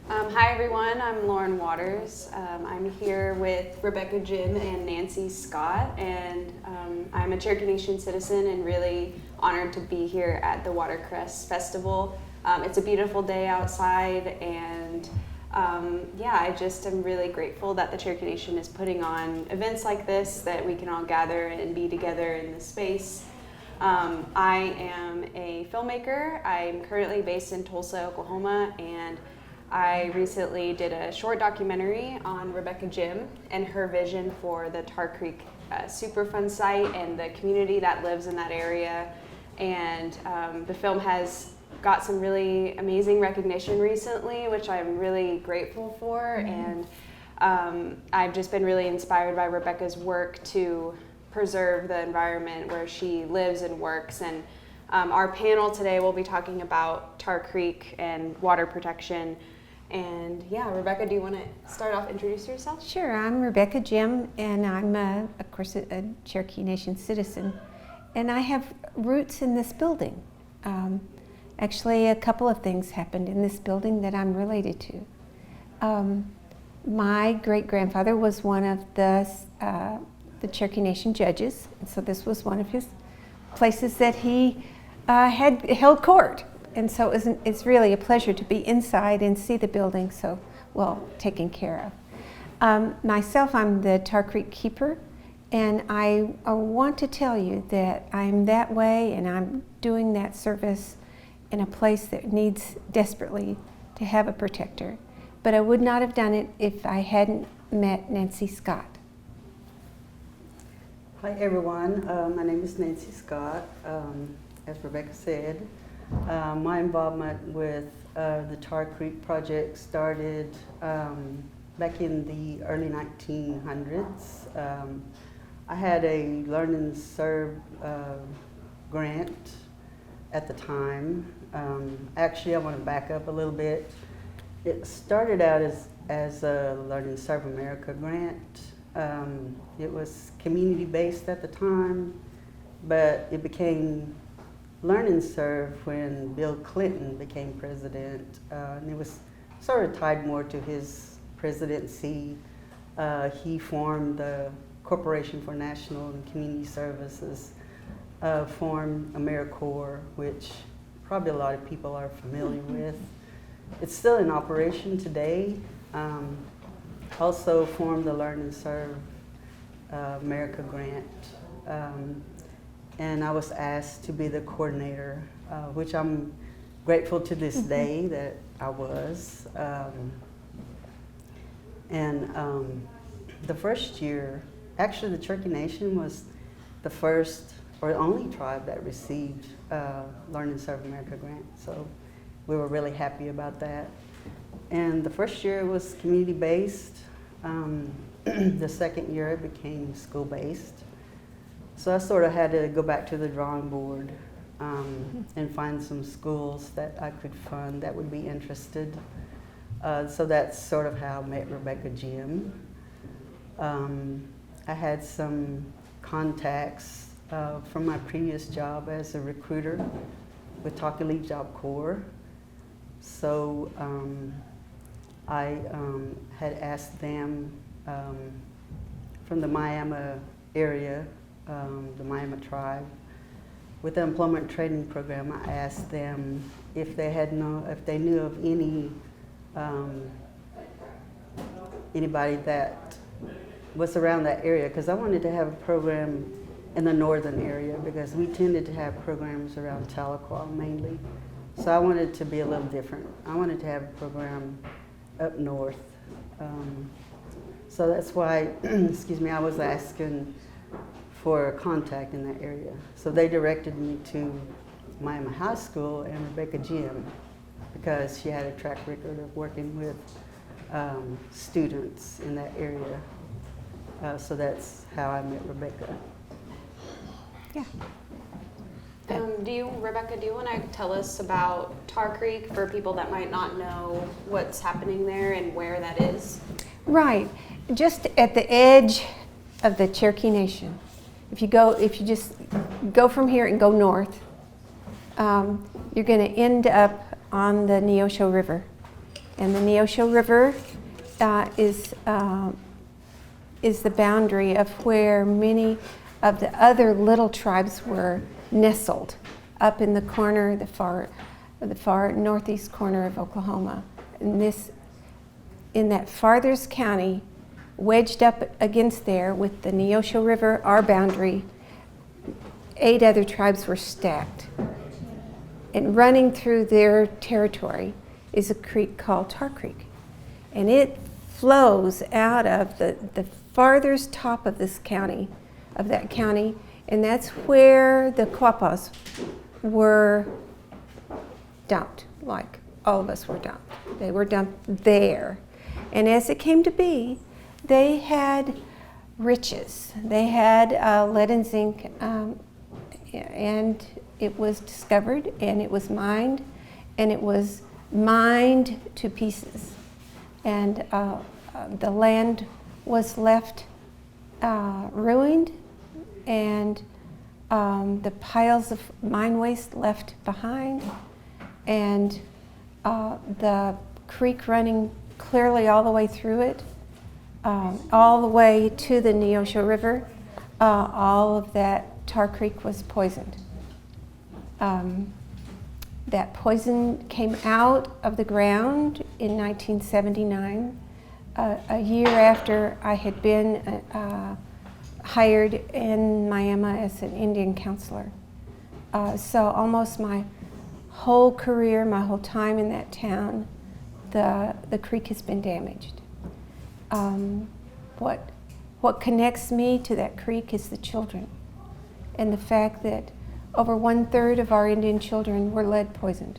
Hi everyone, I'm Lauren Waters. I'm here with ģēභā and Nancy Scott, and I'm a Cherokee Nation citizen and really honored to be here at the Watercress Festival. It's a beautiful day outside, and I just am really grateful that the Cherokee Nation is putting on events like this, that we can all gather and be together in this space. I am a filmmaker. I'm currently based in Tulsa, Oklahoma, and I recently did a short documentary on ģēභā and her vision for the Tar Creek Superfund site and the community that lives in that area. And the film has got some really amazing recognition recently, which I'm really grateful for. And I've just been really inspired by Rebecca's work to preserve the environment where she lives and works. And our panel today will be talking about Tar Creek and water protection. And Rebecca, do you want to start off, introduce yourself? Sure, I'm ģēභā, and I'm, of course, a Cherokee Nation citizen. And I have roots in this building. Actually, a couple of things happened in this building that I'm related to. My great-grandfather was one of the Cherokee Nation judges, and so this was one of his places that he had held court. And so it's really a pleasure to be inside and see the building so well taken care of. Myself, I'm the Tar Creek Keeper, and I want to tell you that I'm that way, and I'm doing that service in a place that needs desperately to have a protector. But I would not have done it if I hadn't met Nancy Scott. Hi everyone, my name is Nancy Scott. As Rebecca said, my involvement with the Tar Creek project started back in the early 1900s. I had a Learn and Serve grant at the time. Actually, I want to back up a little bit. It started out as a Learn and Serve America grant. It was community-based at the time, but it became Learn and Serve when Bill Clinton became president, and it was sort of tied more to his presidency. He formed the Corporation for National and Community Services, formed AmeriCorps, which probably a lot of people are familiar with. It's still in operation today. Also formed the Learn and Serve America grant. And I was asked to be the coordinator, which I'm grateful to this day that I was. The first year, actually the Cherokee Nation was the first or only tribe that received Learn and Serve America grant, so we were really happy about that. And the first year was community-based. The second year it became school-based. So I sort of had to go back to the drawing board and find some schools that I could fund that would be interested. So that's sort of how I met ģēභā. I had some contacts from my previous job as a recruiter with ģēභā. So I had asked them from the Miami area, the Miami tribe. With the employment training program, I asked them if they knew of anybody that was around that area, because I wanted to have a program in the northern area because we tended to have programs around Tahlequah mainly. So I wanted to be a little different. I wanted to have a program up north. So that's why, excuse me, I was asking for a contact in that area. So they directed me to Miami High School and ģēභā because she had a track record of working with students in that area. So that's how I met Rebecca. Yeah. Rebecca, do you want to tell us about Tar Creek for people that might not know what's happening there and where that is? Right, just at the edge of the Cherokee Nation. If you just go from here and go north, you're going to end up on the Neosho River. And the Neosho River is the boundary of where many of the other little tribes were nestled, up in the corner, the far northeast corner of Oklahoma. And in that farthest county, wedged up against there with the Neosho River, our boundary, 8 other tribes were stacked. And running through their territory is a creek called Tar Creek. And it flows out of the farthest top of that county, and that's where the ģÄpäs were dumped, like all of us were dumped. They were dumped there. And as it came to be, they had riches. They had lead and zinc, and it was discovered, and it was mined, and it was mined to pieces. And the land was left ruined, and the piles of mine waste left behind, and the creek running clearly all the way through it, all the way to the Neosho River. All of that Tar Creek was poisoned. That poison came out of the ground in 1979, a year after I had been hired in Miami as an Indian counselor. So almost my whole career, my whole time in that town, the creek has been damaged. What connects me to that creek is the children, and the fact that over 1/3 of our Indian children were lead poisoned.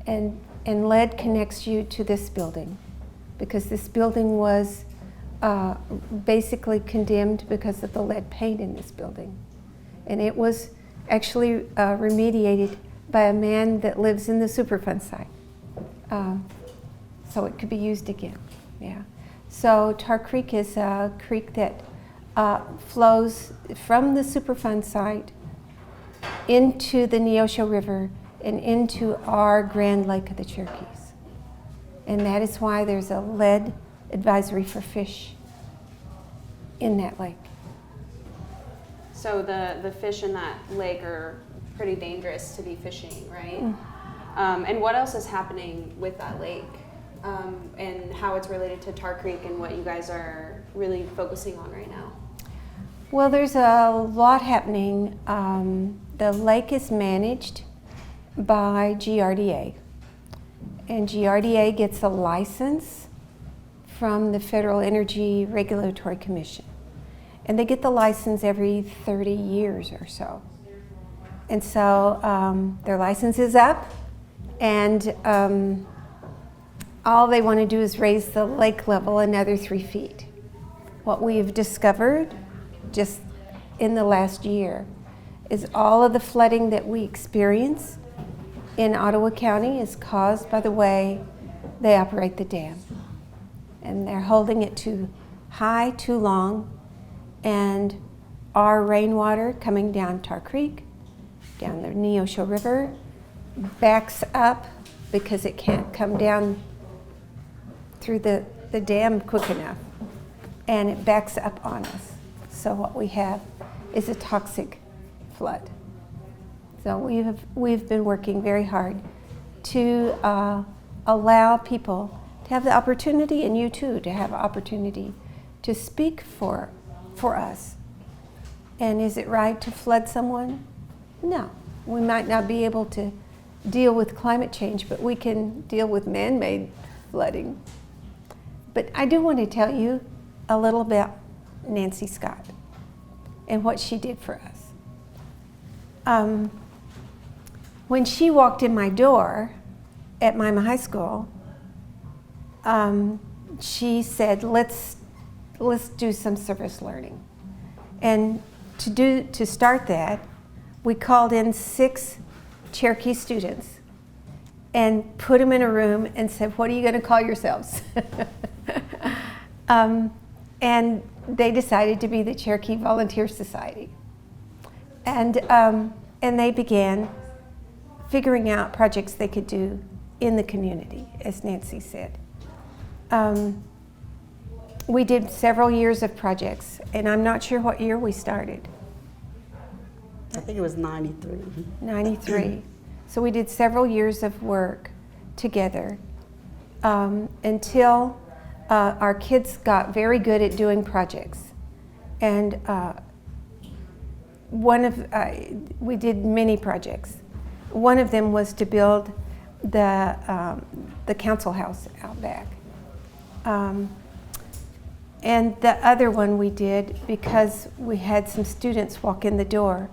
And lead connects you to this building, because this building was basically condemned because of the lead paint in this building. And it was actually remediated by a man that lives in the Superfund site. So it could be used again, yeah. So Tar Creek is a creek that flows from the Superfund site into the Neosho River and into our Grand Lake of the Cherokees. And that is why there's a lead advisory for fish in that lake. So the fish in that lake are pretty dangerous to be fishing, right? And what else is happening with that lake, and how it's related to Tar Creek and what you guys are really focusing on right now? Well, there's a lot happening. The lake is managed by GRDA, and GRDA gets a license from the Federal Energy Regulatory Commission. And they get the license every 30 years or so. And so their license is up, and all they want to do is raise the lake level another 3 feet. What we've discovered just in the last year is all of the flooding that we experience in Ottawa County is caused by the way they operate the dam. And they're holding it too high, too long, and our rainwater coming down Tar Creek, down the Neosho River, backs up because it can't come down through the dam quick enough, and it backs up on us. So what we have is a toxic flood. So we've been working very hard to allow people to have the opportunity, and you too, to have opportunity to speak for us. And is it right to flood someone? No. We might not be able to deal with climate change, but we can deal with man-made flooding. But I do want to tell you a little about Nancy Scott and what she did for us. When she walked in my door at Miami High School, she said, let's do some service learning. And to start that, we called in 6 Cherokee students and put them in a room and said, what are you going to call yourselves? And they decided to be the Cherokee Volunteer Society. And they began figuring out projects they could do in the community, as Nancy said. We did several years of projects, and I'm not sure what year we started. I think it was 93. 93. So we did several years of work together until our kids got very good at doing projects. And we did many projects. One of them was to build the council house out back. And the other one we did because we had some students walk in the door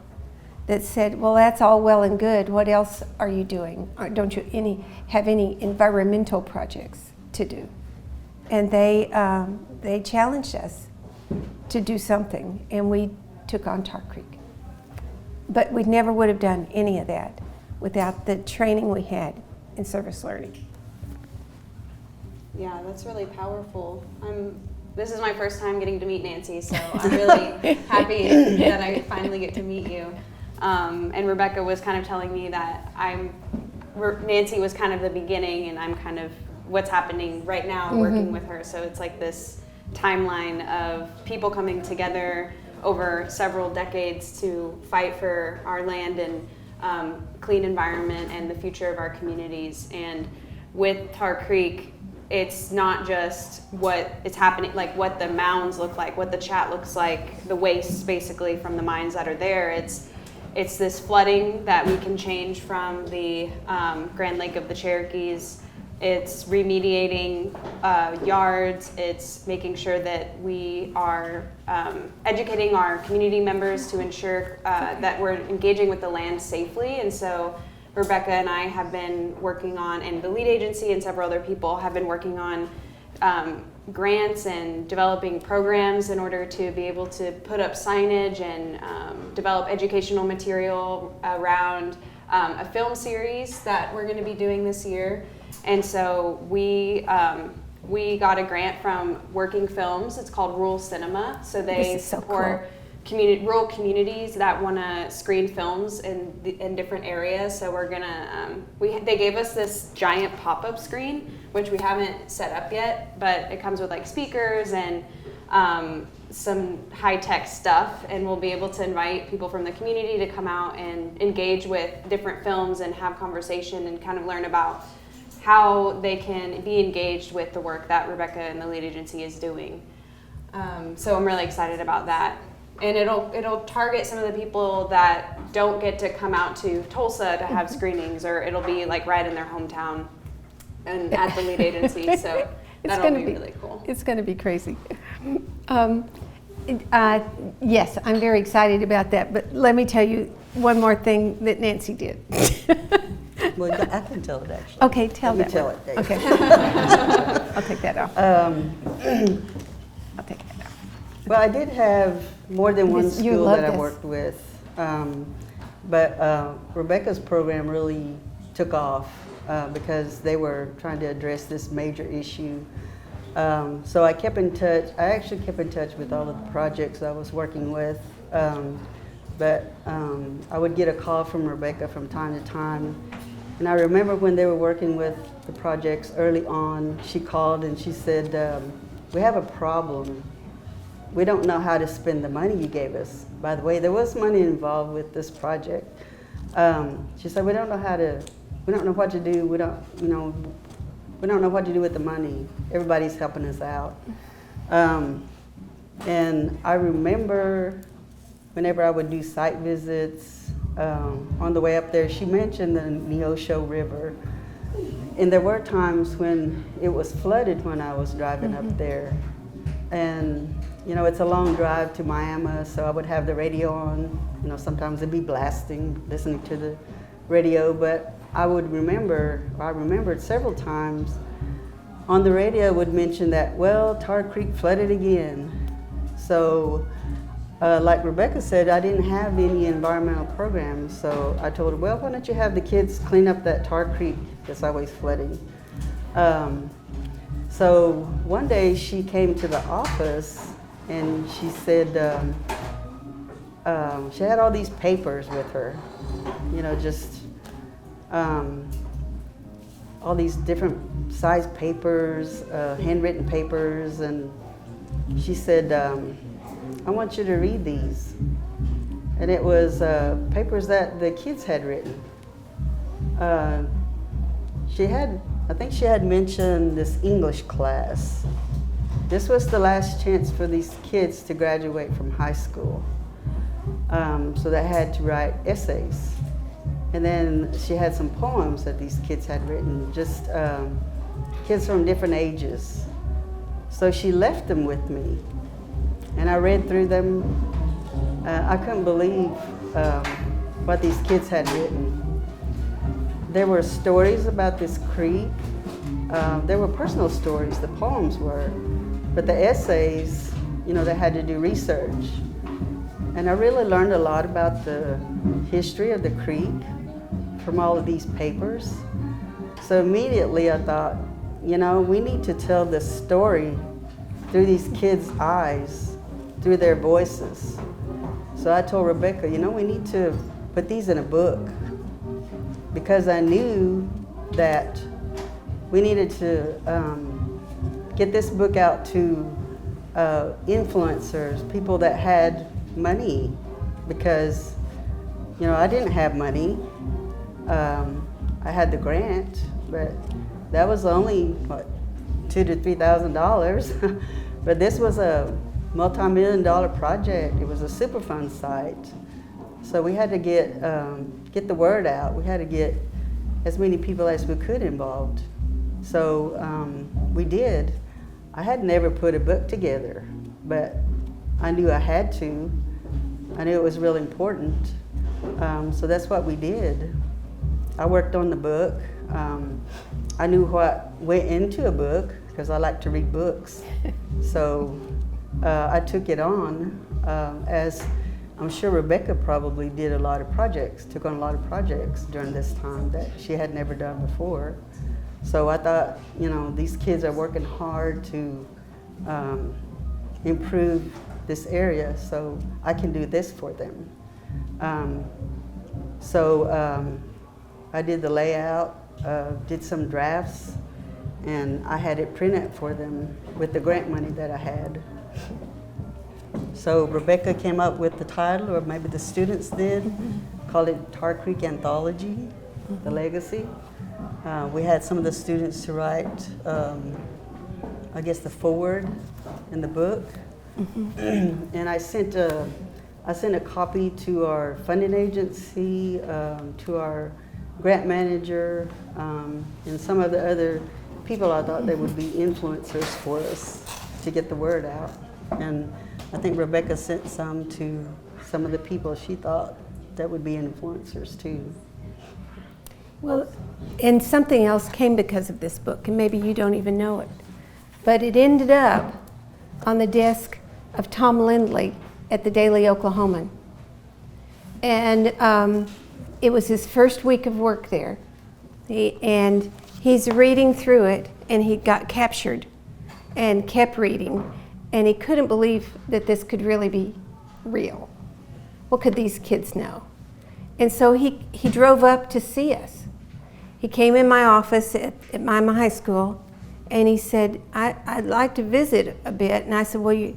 that said, well, that's all well and good. What else are you doing? Or don't you have any environmental projects to do? And they challenged us to do something, and we took on Tar Creek. But we never would have done any of that without the training we had in service learning. Yeah, that's really powerful. This is my first time getting to meet Nancy, so I'm really happy that I finally get to meet you. And Rebecca was kind of telling me that Nancy was kind of the beginning, and I'm kind of what's happening right now working with her. So it's like this timeline of people coming together over several decades to fight for our land and clean environment and the future of our communities. And with Tar Creek, it's not just what is happening, like what the mounds look like, what the chat looks like, the waste basically from the mines that are there. It's this flooding that we can change from the Grand Lake of the Cherokees. It's remediating yards. It's making sure that we are educating our community members to ensure that we're engaging with the land safely. And so Rebecca and I have been working on, and the lead agency and several other people have been working on grants and developing programs in order to be able to put up signage and develop educational material around a film series that we're going to be doing this year. And so we got a grant from Working Films. It's called Rural Cinema. So they support rural communities that want to screen films in different areas. So we're gonna they gave us this giant pop-up screen, which we haven't set up yet, but it comes with like speakers and some high-tech stuff, and we'll be able to invite people from the community to come out and engage with different films and have conversation and kind of learn about how they can be engaged with the work that Rebecca and the lead agency is doing. So I'm really excited about that. And it'll target some of the people that don't get to come out to Tulsa to have screenings, or it'll be like right in their hometown and at the lead agency. So that'll be really cool. It's going to be crazy. Yes, I'm very excited about that. But let me tell you one more thing that Nancy did. Well, I can tell it actually. Okay, tell Let me tell it. Dave. Okay. I'll take that off. I'll take that off. Well, I did have more than one You school love that I this. worked with, but Rebecca's program really took off because they were trying to address this major issue. So I kept in touch. I actually kept in touch with all of the projects I was working with, but I would get a call from Rebecca from time to time. And I remember when they were working with the projects early on, she called and she said, we have a problem. We don't know how to spend the money you gave us. By the way, there was money involved with this project. She said, we don't know what to do. We don't know what to do with the money. Everybody's helping us out. And I remember whenever I would do site visits, on the way up there, she mentioned the Neosho River. And there were times when it was flooded when I was driving up there. And it's a long drive to Miami, so I would have the radio on. Sometimes it'd be blasting, listening to the radio, but I remembered several times on the radio would mention that, well, Tar Creek flooded again. So, like Rebecca said, I didn't have any environmental programs, so I told her, well, why don't you have the kids clean up that Tar Creek that's always flooding? So one day she came to the office and she said she had all these papers with her, just all these different size papers, handwritten papers, and she said, I want you to read these. And it was papers that the kids had written. I think she had mentioned this English class. This was the last chance for these kids to graduate from high school. So they had to write essays. And then she had some poems that these kids had written, just kids from different ages. So she left them with me, and I read through them. I couldn't believe what these kids had written. There were stories about this creek. There were personal stories, the poems were, but the essays, you know, they had to do research. And I really learned a lot about the history of the creek from all of these papers. So immediately I thought, you know, we need to tell this story through these kids' eyes, through their voices. So I told Rebecca, you know, we need to put these in a book, because I knew that we needed to get this book out to influencers, people that had money, because, you know, I didn't have money. I had the grant, but that was only, what, $2,000 to $3,000. But this was a multi-million-dollar project. It was a Superfund site. So we had to get the word out. We had to get as many people as we could involved. So we did. I had never put a book together, but I knew I had to. I knew it was really important. So that's what we did. I worked on the book. I knew what went into a book, because I like to read books. So I took it on, as I'm sure Rebecca probably did a lot of projects, took on a lot of projects during this time that she had never done before. So I thought, you know, these kids are working hard to improve this area, so I can do this for them. I did the layout, did some drafts, and I had it printed for them with the grant money that I had. So Rebecca came up with the title, or maybe the students did, called it Tar Creek Anthology, The Legacy. We had some of the students to write, I guess, the foreword in the book. And I sent a copy to our funding agency, to our grant manager, and some of the other people I thought they would be influencers for us to get the word out. And I think Rebecca sent some to some of the people she thought that would be influencers too. Well, and something else came because of this book, and maybe you don't even know it, but it ended up on the desk of Tom Lindley at the Daily Oklahoman. And it was his first week of work there. And he's reading through it, and he got captured and kept reading, and he couldn't believe that this could really be real. What could these kids know? And so he drove up to see us. He came in my office at my high school, and he said, I'd like to visit a bit. And I said, well,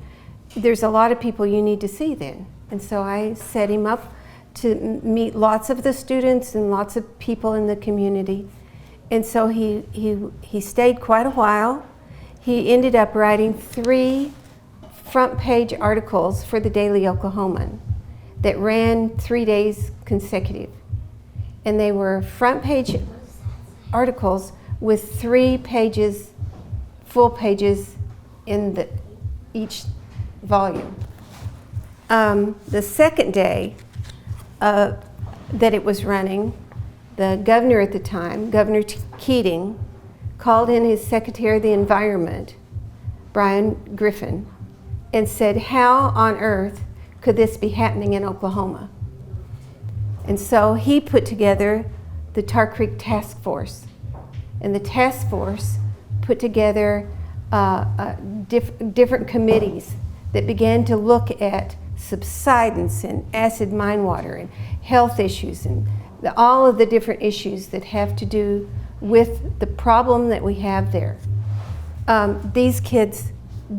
there's a lot of people you need to see then. And so I set him up to meet lots of the students and lots of people in the community. And so he stayed quite a while. He ended up writing 3 front page articles for the Daily Oklahoman that ran 3 days consecutive. And they were front page articles with 3 pages, full pages in each volume. The second day that it was running, the governor at the time, Governor Keating, called in his Secretary of the Environment, Brian Griffin, and said, how on earth could this be happening in Oklahoma? And so he put together the Tar Creek Task Force. And the task force put together different committees that began to look at subsidence and acid mine water and health issues and all of the different issues that have to do with the problem that we have there. These kids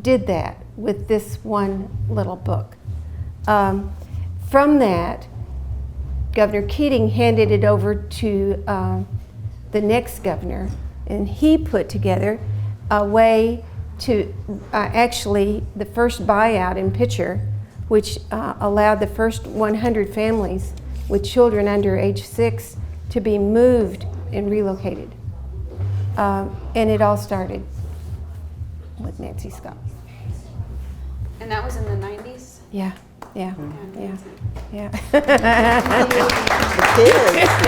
did that with this one little book. From that, Governor Keating handed it over to the next governor, and he put together a way to actually the first buyout in Pitcher, which allowed the first 100 families with children under age 6 to be moved and relocated. And it all started with Nancy Scott. And that was in the 90s? Yeah, yeah, yeah, yeah. The kids.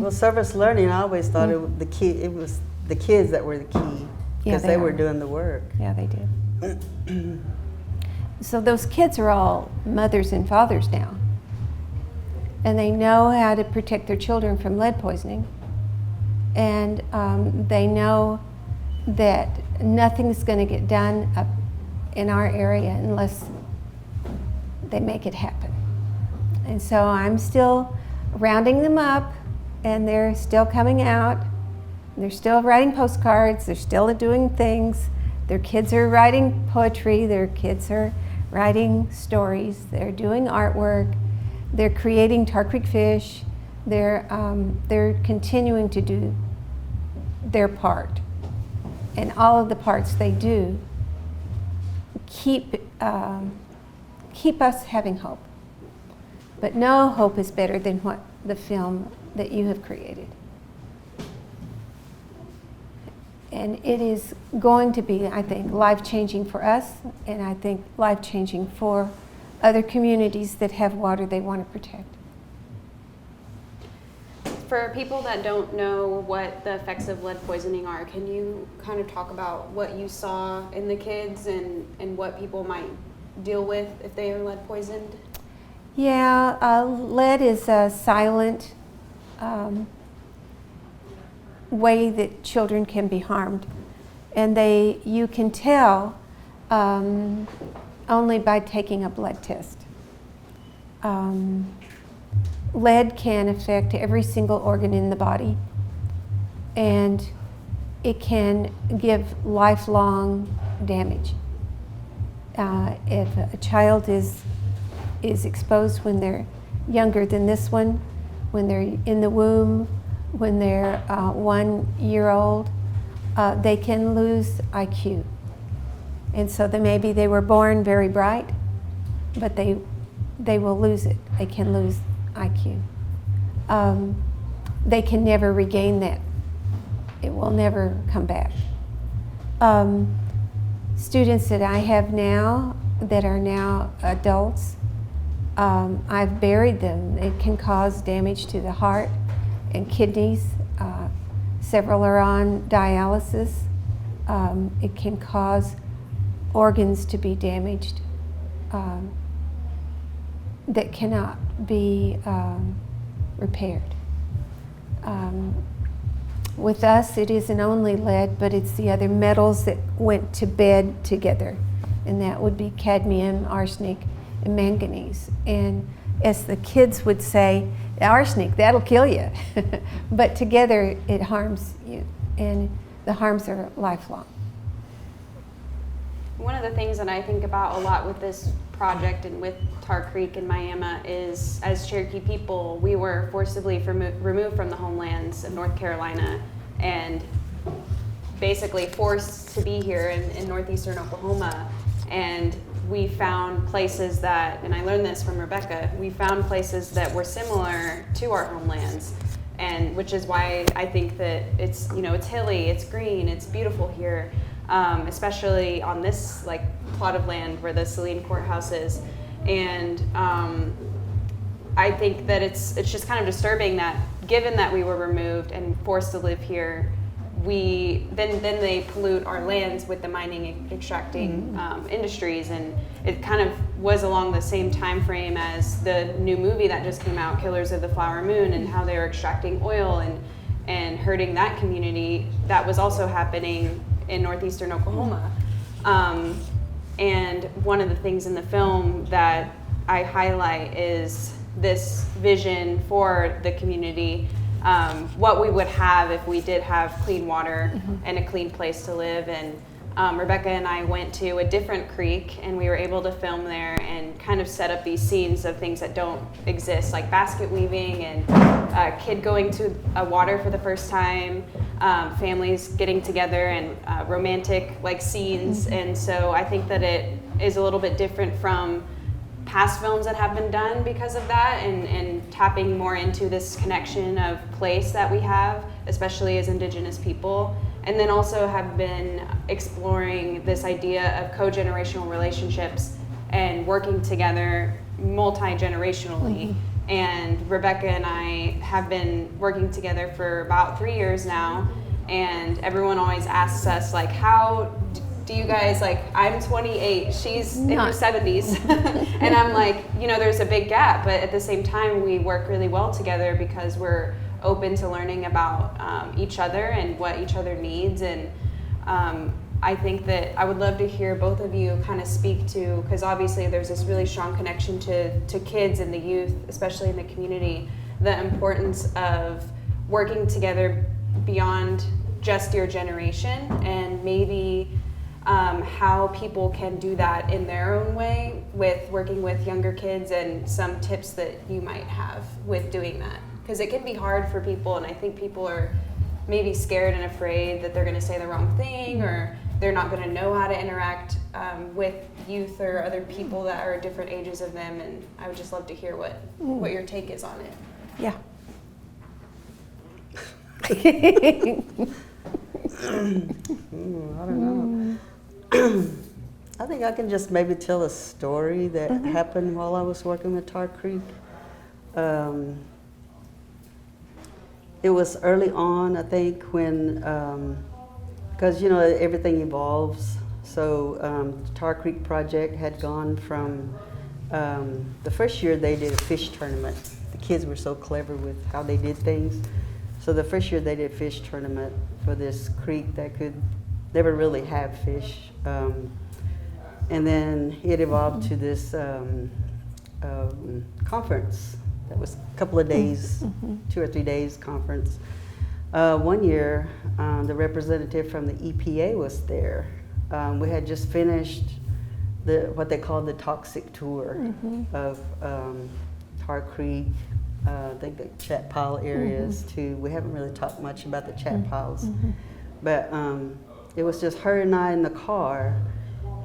Well, service learning, I always thought it was the kids that were the key, because they were doing the work. Yeah, they did. So those kids are all mothers and fathers now, and they know how to protect their children from lead poisoning, and they know that nothing's going to get done up in our area unless they make it happen. And so I'm still rounding them up, and they're still coming out. They're still writing postcards. They're still doing things. Their kids are writing poetry. Their kids are writing stories. They're doing artwork. They're creating Tar Creek fish. They're continuing to do their part. And all of the parts they do keep us having hope. But no hope is better than what the film that you have created. And it is going to be, I think, life-changing for us, and I think life-changing for other communities that have water they want to protect. For people that don't know what the effects of lead poisoning are, can you kind of talk about what you saw in the kids and what people might deal with if they are lead poisoned? Yeah, lead is a silent way that children can be harmed, and you can tell only by taking a blood test. Lead can affect every single organ in the body, and it can give lifelong damage. If a child is exposed when they're younger than this one, when they're in the womb, when they're 1 year old, they can lose IQ. And so maybe they were born very bright, but they will lose it. They can lose IQ. They can never regain that. It will never come back. Students that I have now that are now adults, I've buried them. It can cause damage to the heart and kidneys. Several are on dialysis. It can cause organs to be damaged that cannot be repaired. With us, it isn't only lead, but it's the other metals that went to bed together, and that would be cadmium, arsenic, and manganese. And as the kids would say, arsenic, that'll kill you. But together it harms you, and the harms are lifelong. One of the things that I think about a lot with this project and with Tar Creek and Miami is, as Cherokee people, we were forcibly removed from the homelands of North Carolina and basically forced to be here in northeastern Oklahoma. And we found places that, and I learned this from Rebecca, we found places that were similar to our homelands, and which is why I think that it's, it's hilly, it's green, it's beautiful here. Especially on this plot of land where the Saline Courthouse is, and I think that it's just kind of disturbing that, given that we were removed and forced to live here, then they pollute our lands with the mining, extracting industries, and it kind of was along the same time frame as the new movie that just came out, Killers of the Flower Moon, and how they were extracting oil and hurting that community. That was also happening in northeastern Oklahoma. And one of the things in the film that I highlight is this vision for the community, what we would have if we did have clean water and a clean place to live. And Rebecca and I went to a different creek, and we were able to film there and kind of set up these scenes of things that don't exist, like basket weaving and a kid going to a water for the first time, families getting together, and romantic like scenes. And so I think that it is a little bit different from past films that have been done because of that, and tapping more into this connection of place that we have, especially as Indigenous people. And then also have been exploring this idea of co-generational relationships and working together multi-generationally. And Rebecca and I have been working together for about 3 years now, and everyone always asks us, like, how do you guys, like, I'm 28, she's in her 70s, and I'm like, you know, there's a big gap, but at the same time we work really well together because we're open to learning about each other and what each other needs. And I think that I would love to hear both of you kind of speak to, because obviously there's this really strong connection to kids and the youth, especially in the community, the importance of working together beyond just your generation, and maybe how people can do that in their own way with working with younger kids, and some tips that you might have with doing that. Because it can be hard for people, and I think people are maybe scared and afraid that they're going to say the wrong thing, or they're not going to know how to interact with youth or other people that are different ages of them. And I would just love to hear what your take is on it. Yeah. I don't know. I think I can just maybe tell a story that happened while I was working with Tar Creek. It was early on, I think, when, because you know, everything evolves. So Tar Creek project had gone from, the first year they did a fish tournament. The kids were so clever with how they did things. So the first year they did a fish tournament for this creek that could never really have fish. And then it evolved to this conference that was a couple of days, 2 or 3 days conference. One year, the representative from the EPA was there. We had just finished what they called the toxic tour of Tar Creek, I think the chat pile areas too. We haven't really talked much about the chat piles, but it was just her and I in the car,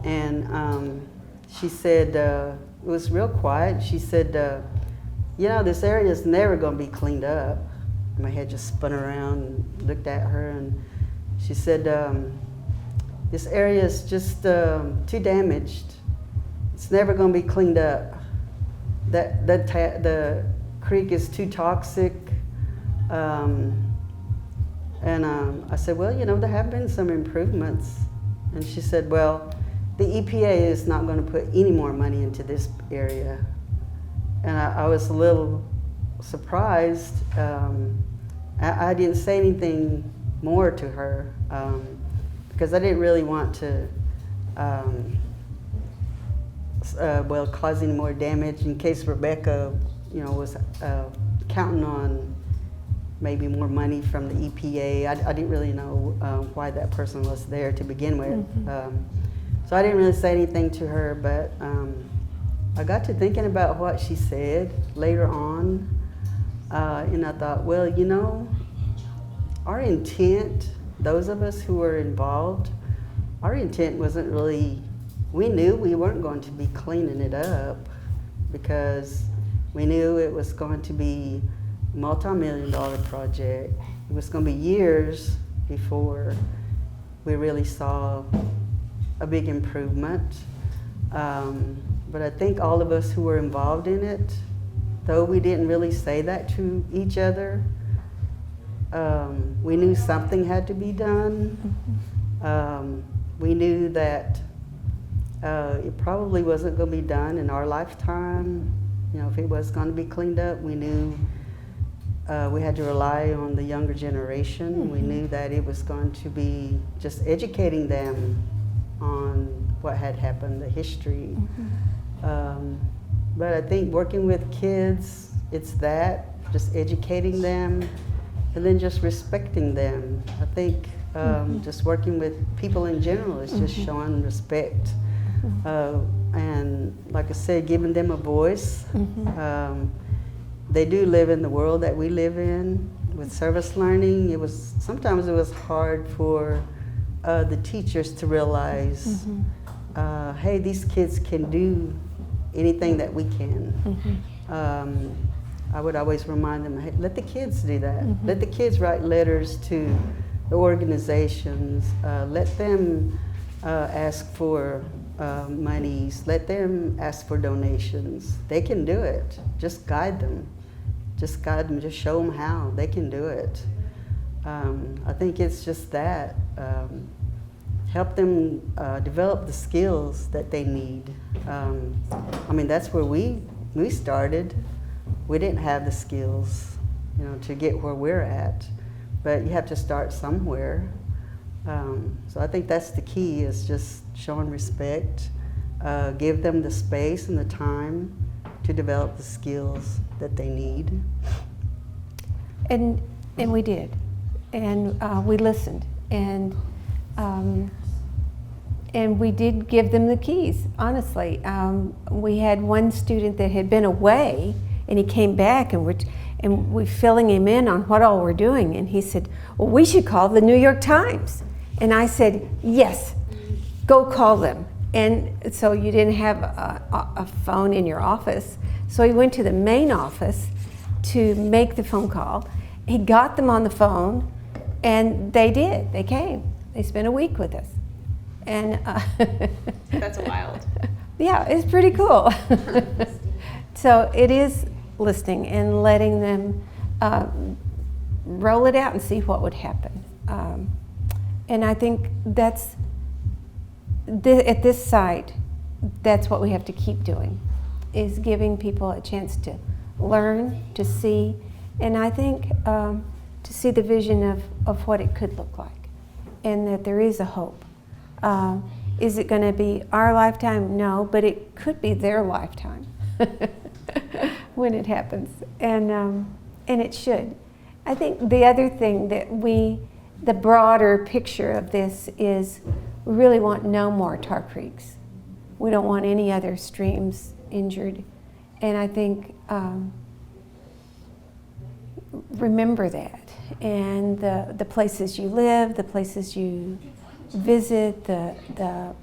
and she said, it was real quiet. She said, you know, this area is never going to be cleaned up. My head just spun around and looked at her, and she said, this area is just too damaged. It's never going to be cleaned up. The creek is too toxic. And I said, well, you know, there have been some improvements. And she said, well, the EPA is not going to put any more money into this area. And I was a little surprised. I didn't say anything more to her because I didn't really want to, well, cause any more damage in case Rebecca, you know, was counting on maybe more money from the EPA. I didn't really know why that person was there to begin with. So I didn't really say anything to her, but I got to thinking about what she said later on, and I thought, well, you know, our intent, those of us who were involved, our intent wasn't really, we knew we weren't going to be cleaning it up because we knew it was going to be a multi-million-dollar project. It was going to be years before we really saw a big improvement. But I think all of us who were involved in it, though we didn't really say that to each other, we knew something had to be done. We knew that it probably wasn't going to be done in our lifetime. You know, if it was going to be cleaned up, we knew we had to rely on the younger generation. We knew that it was going to be just educating them on what had happened, the history. But I think working with kids, it's that, just educating them, and then just respecting them. I think just working with people in general is just showing respect. And like I said, giving them a voice. They do live in the world that we live in. With service learning, sometimes it was hard for the teachers to realize, hey, these kids can do anything that we can. I would always remind them, hey, let the kids do that. Let the kids write letters to the organizations. Let them ask for monies. Let them ask for donations. They can do it. Just guide them. Just guide them. Just show them how. They can do it. I think it's just that. Help them develop the skills that they need. I mean, that's where we started. We didn't have the skills, to get where we're at. But you have to start somewhere. So I think that's the key, is just showing respect, give them the space and the time to develop the skills that they need. And we did, and we listened, and we did give them the keys, honestly. We had one student that had been away, and he came back, and we're filling him in on what all we're doing, and he said, well, we should call the New York Times. And I said, yes, go call them. And so you didn't have a phone in your office. So he went to the main office to make the phone call. He got them on the phone, and they did. They came. They spent a week with us. And That's wild. Yeah, it's pretty cool. So it is listening and letting them roll it out and see what would happen. And I think that's, at this site, that's what we have to keep doing, is giving people a chance to learn, to see, and I think to see the vision of what it could look like, and that there is a hope. Is it going to be our lifetime? No, but it could be their lifetime when it happens, and it should. I think the other thing that the broader picture of this is we really want no more tar creeks. We don't want any other streams injured. And I think remember that. And the places you live, the places you visit, the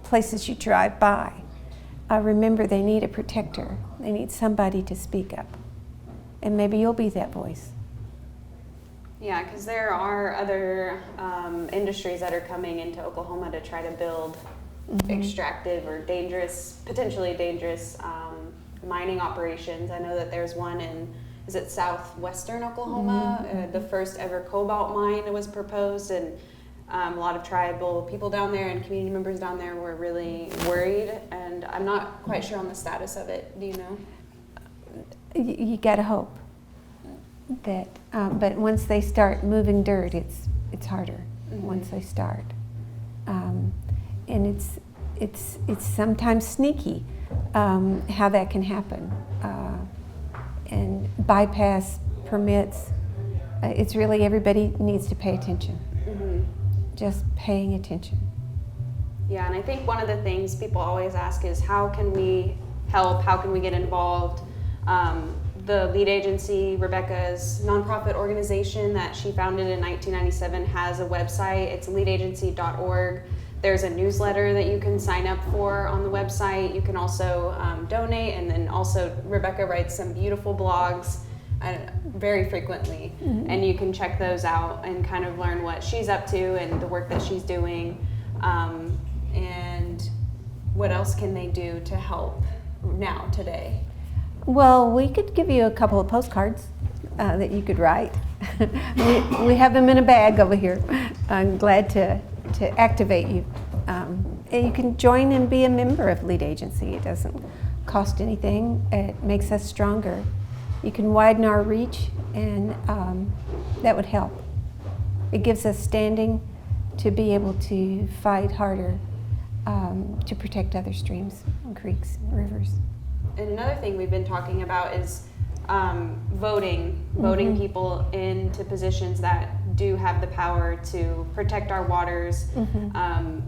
places you drive by, remember they need a protector. They need somebody to speak up. And maybe you'll be that voice. Yeah, because there are other industries that are coming into Oklahoma to try to build extractive or potentially dangerous mining operations. I know that there's one is it southwestern Oklahoma? The first ever cobalt mine was proposed, and a lot of tribal people down there and community members down there were really worried, and I'm not quite sure on the status of it. Do you know? You gotta hope that, but once they start moving dirt, it's harder. Once they start, and it's sometimes sneaky how that can happen, and bypass permits. It's really, everybody needs to pay attention. Just paying attention. Yeah, and I think one of the things people always ask is, how can we help? How can we get involved? The lead agency, Rebecca's nonprofit organization that she founded in 1997, has a website. It's leadagency.org. There's a newsletter that you can sign up for on the website. You can also donate, and then also Rebecca writes some beautiful blogs very frequently, and you can check those out and kind of learn what she's up to and the work that she's doing, and what else can they do to help now, today. Well, we could give you a couple of postcards that you could write. we have them in a bag over here. I'm glad to activate you. And you can join and be a member of Lead Agency. It doesn't cost anything. It makes us stronger. You can widen our reach, and that would help. It gives us standing to be able to fight harder to protect other streams and creeks and rivers. and another thing we've been talking about is voting people into positions that do have the power to protect our waters.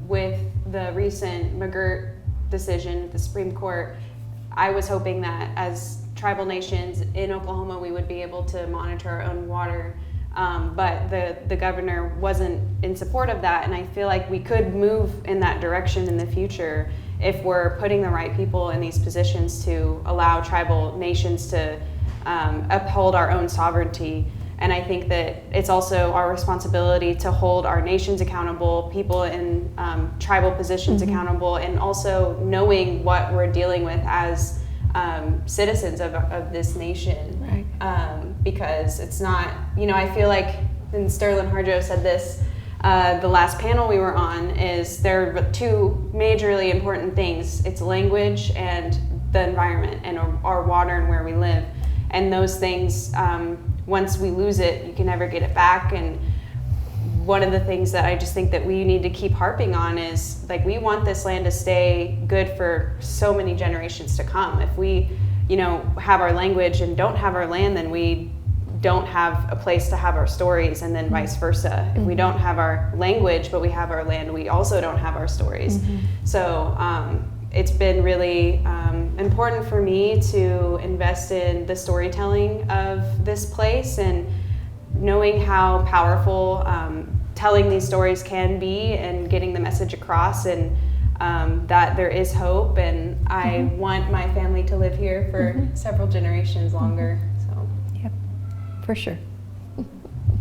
With the recent McGirt decision at the Supreme Court, I was hoping that as tribal nations in Oklahoma, we would be able to monitor our own water. But the governor wasn't in support of that, and I feel like we could move in that direction in the future if we're putting the right people in these positions to allow tribal nations to uphold our own sovereignty. And I think that it's also our responsibility to hold our nations accountable, people in tribal positions accountable, and also knowing what we're dealing with as citizens of this nation. Right. Because it's not, I feel like, and Sterling Harjo said this, the last panel we were on, is there are two majorly important things. It's language and the environment and our water and where we live. And those things, once we lose it, you can never get it back. And one of the things that I just think that we need to keep harping on is, like, we want this land to stay good for so many generations to come. If we, have our language and don't have our land, then we don't have a place to have our stories, and then vice versa. If we don't have our language but we have our land, we also don't have our stories. So it's been really important for me to invest in the storytelling of this place, and knowing how powerful telling these stories can be and getting the message across, and that there is hope, and I want my family to live here for several generations longer. So, yep, for sure.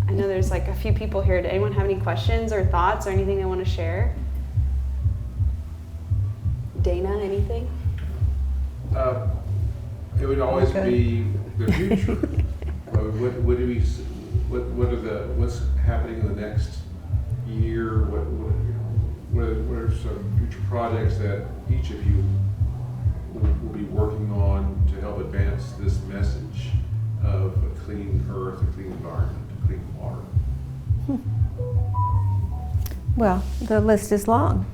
I know there's like a few people here. Did anyone have any questions or thoughts or anything they want to share? Dana, anything? It would always be the future. What's happening in the next year? What are some future projects that each of you will be working on to help advance this message of a clean earth, a clean environment, a clean water? Well, the list is long.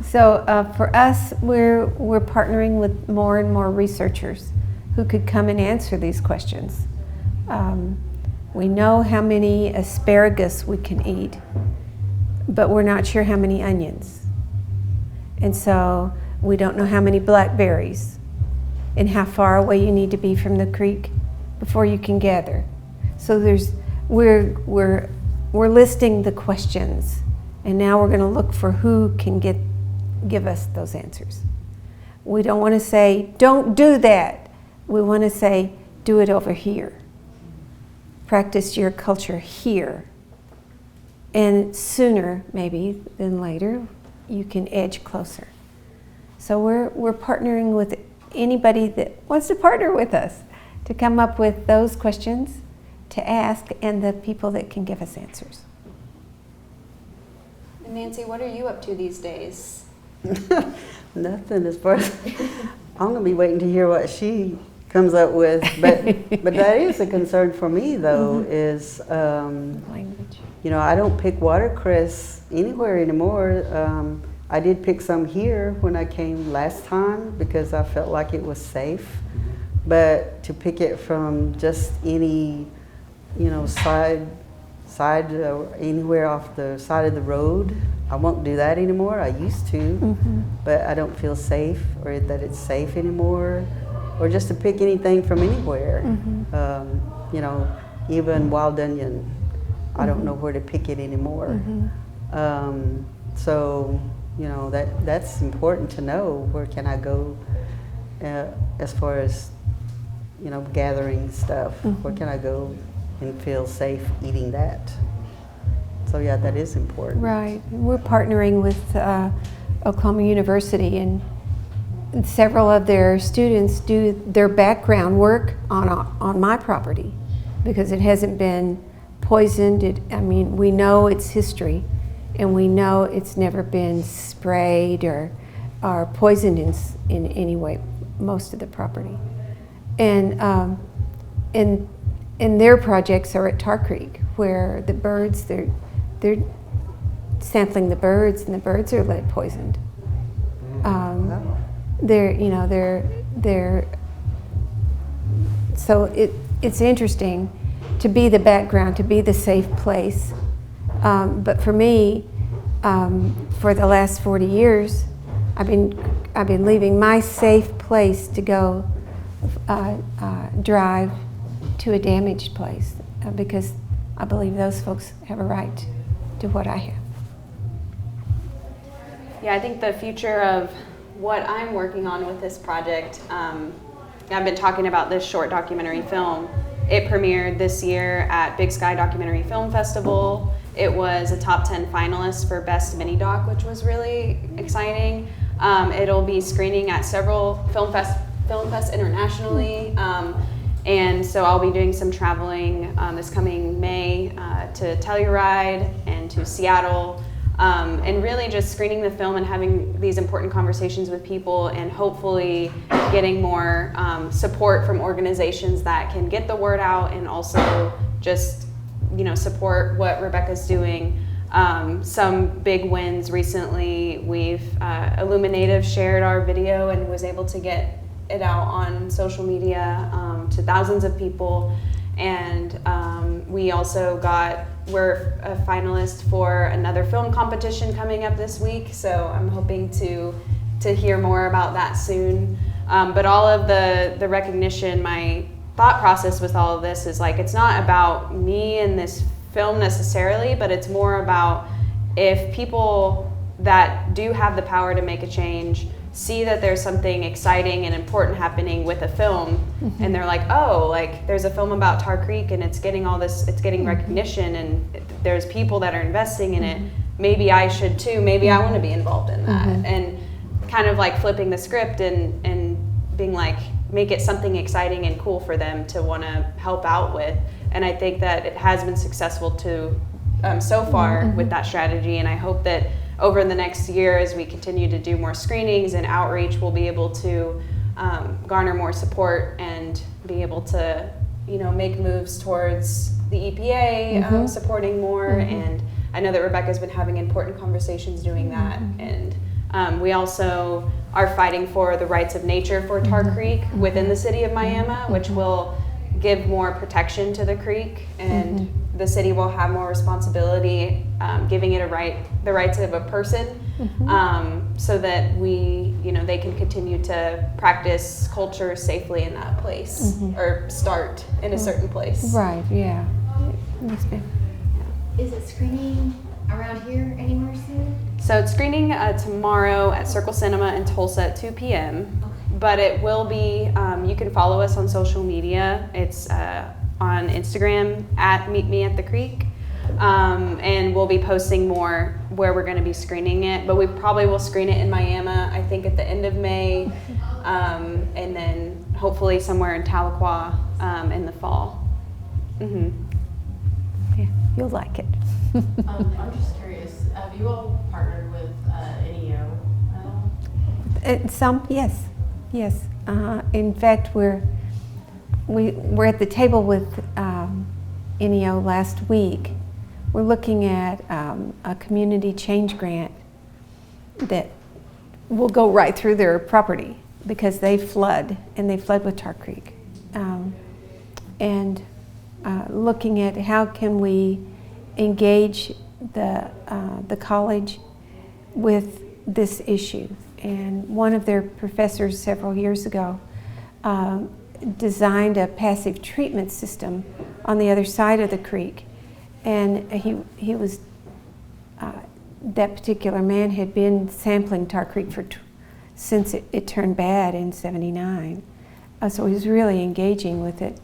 So for us, we're partnering with more and more researchers who could come and answer these questions. We know how many asparagus we can eat, but we're not sure how many onions. And so we don't know how many blackberries and how far away you need to be from the creek before you can gather. So we're listing the questions, and now we're going to look for who can give us those answers. We don't want to say, don't do that. We want to say, do it over here. Practice your culture here. And sooner, maybe, than later, you can edge closer. So we're partnering with anybody that wants to partner with us to come up with those questions to ask, and the people that can give us answers. And Nancy, what are you up to these days? Nothing as far as I'm going to be waiting to hear what she comes up with. But that is a concern for me, though, is Language. I don't pick watercress anywhere anymore. I did pick some here when I came last time because I felt like it was safe. But to pick it from just any, side anywhere off the side of the road, I won't do that anymore. I used to, but I don't feel safe, or that it's safe anymore, or just to pick anything from anywhere. Even wild onion, I don't know where to pick it anymore. So, that's important to know. Where can I go as far as, gathering stuff? Where can I go and feel safe eating that? So yeah, that is important. Right. We're partnering with Oklahoma University, and several of their students do their background work on my property because it hasn't been poisoned. We know its history, and we know it's never been sprayed or poisoned in any way, most of the property. And their projects are at Tar Creek, where the birds, they're sampling the birds, and the birds are lead poisoned. So it's interesting to be the background, to be the safe place. But for me, for the last 40 years, I've been leaving my safe place to go drive to a damaged place because I believe those folks have a right to what I have. Yeah, I think the future of what I'm working on with this project, I've been talking about this short documentary film. It premiered this year at Big Sky Documentary Film Festival. It was a top 10 finalist for Best Mini Doc, which was really exciting. It'll be screening at several film fests internationally. And so I'll be doing some traveling this coming May to Telluride and to Seattle. And really just screening the film and having these important conversations with people and hopefully getting more support from organizations that can get the word out and also just, support what Rebecca's doing. Some big wins recently, Illuminative shared our video and was able to get it out on social media to thousands of people. And we're a finalist for another film competition coming up this week, so I'm hoping to hear more about that soon. But all of the recognition, my thought process with all of this is it's not about me and this film necessarily, but it's more about if people that do have the power to make a change see that there's something exciting and important happening with a film, and they're like, oh, there's a film about Tar Creek and it's getting recognition and there's people that are investing in it. Maybe I should too. Maybe I want to be involved in that. And kind of flipping the script and being make it something exciting and cool for them to want to help out with. And I think that it has been successful so far with that strategy, and I hope that over the next year, as we continue to do more screenings and outreach, we'll be able to garner more support and be able to, make moves towards the EPA supporting more. And I know that Rebecca's been having important conversations doing that. And we also are fighting for the rights of nature for Tar Creek within the city of Miami, which will give more protection to the creek, and the city will have more responsibility, giving it the rights of a person, so that they can continue to practice culture safely in that place, or start in a certain place. Right, yeah. Yes, ma'am. Is it screening around here anywhere soon? So it's screening tomorrow at Circle Cinema in Tulsa at 2 p.m. But it will be, you can follow us on social media. It's on Instagram at Meet Me at the Creek. And we'll be posting more where we're going to be screening it. But we probably will screen it in Miami, I think at the end of May. And then hopefully somewhere in Tahlequah in the fall. Yeah, you'll like it. I'm just curious, have you all partnered with NEO at all? Some, yes. Yes. In fact, we're at the table with NEO last week. We're looking at a community change grant that will go right through their property because they flood, and they flood with Tar Creek. And looking at how can we engage the college with this issue. And one of their professors several years ago designed a passive treatment system on the other side of the creek. And he was, that particular man had been sampling Tar Creek since it turned bad in '79. So he was really engaging with it.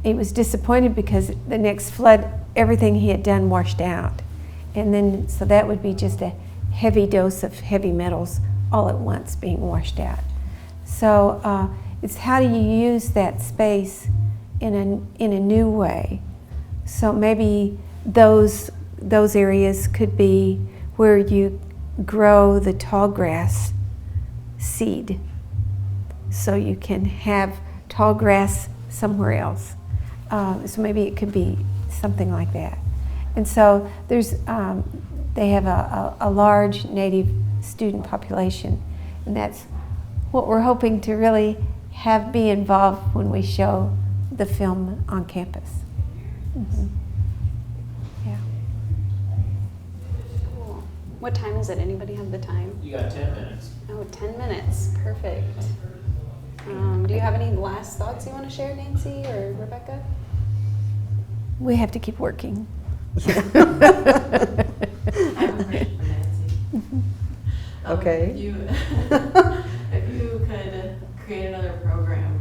He was disappointed because the next flood, everything he had done washed out. And then, so that would be just a heavy dose of heavy metals all at once being washed out. So it's how do you use that space in a new way? So maybe those areas could be where you grow the tall grass seed, so you can have tall grass somewhere else. So maybe it could be something like that. And so there's they have a large Native student population, and that's what we're hoping to really have be involved when we show the film on campus. Mm-hmm. Yeah. Cool. What time is it? Anybody have the time? You got 10 minutes. Oh, 10 minutes. Perfect. Do you have any last thoughts you want to share, Nancy or Rebecca? We have to keep working. I have a question for Nancy. Okay. If you could create another program,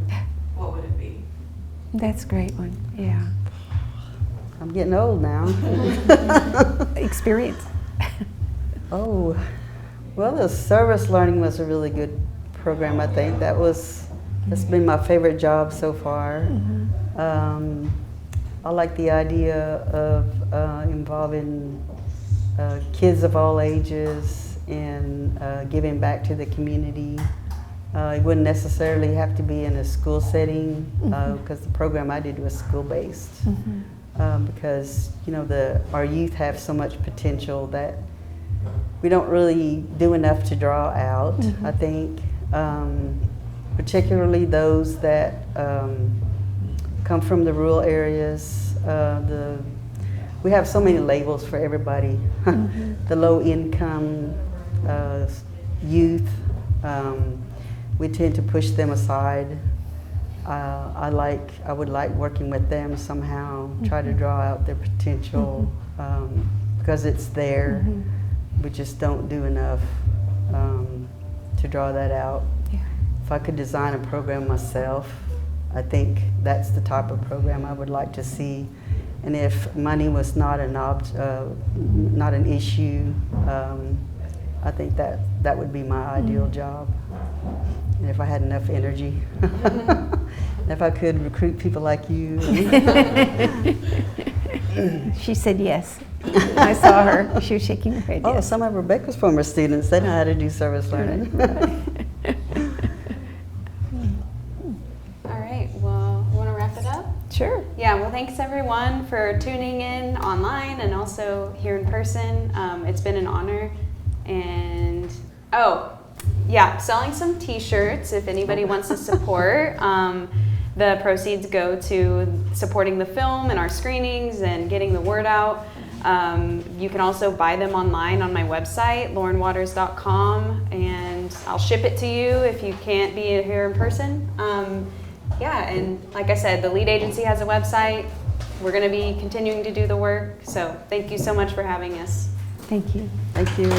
what would it be? That's a great one. Yeah. I'm getting old now. Experience. Oh, well, the service learning was a really good program, I think. That's been my favorite job so far. Mm-hmm. I like the idea of involving kids of all ages and giving back to the community. It wouldn't necessarily have to be in a school setting because the program I did was school-based. Mm-hmm. Because our youth have so much potential that we don't really do enough to draw out. Mm-hmm. I think, particularly those that come from the rural areas. We have so many labels for everybody. Mm-hmm. The low-income youth, we tend to push them aside. I would like working with them somehow, try to draw out their potential because it's there. Mm-hmm. We just don't do enough to draw that out. Yeah. If I could design a program myself, I think that's the type of program I would like to see. And if money was not not an issue, I think that would be my ideal job. And if I had enough energy, if I could recruit people like you. She said yes. I saw her. She was shaking her head. Oh, Yes. some of Rebecca's former students, they know how to do service learning. All right, well, you want to wrap it up? Sure. Yeah, well, thanks everyone for tuning in online and also here in person. It's been an honor. And, selling some t-shirts if anybody wants to support. The proceeds go to supporting the film and our screenings and getting the word out. You can also buy them online on my website, lorenwaters.com, and I'll ship it to you if you can't be here in person. And like I said, the lead agency has a website. We're going to be continuing to do the work. So thank you so much for having us. Thank you. Thank you.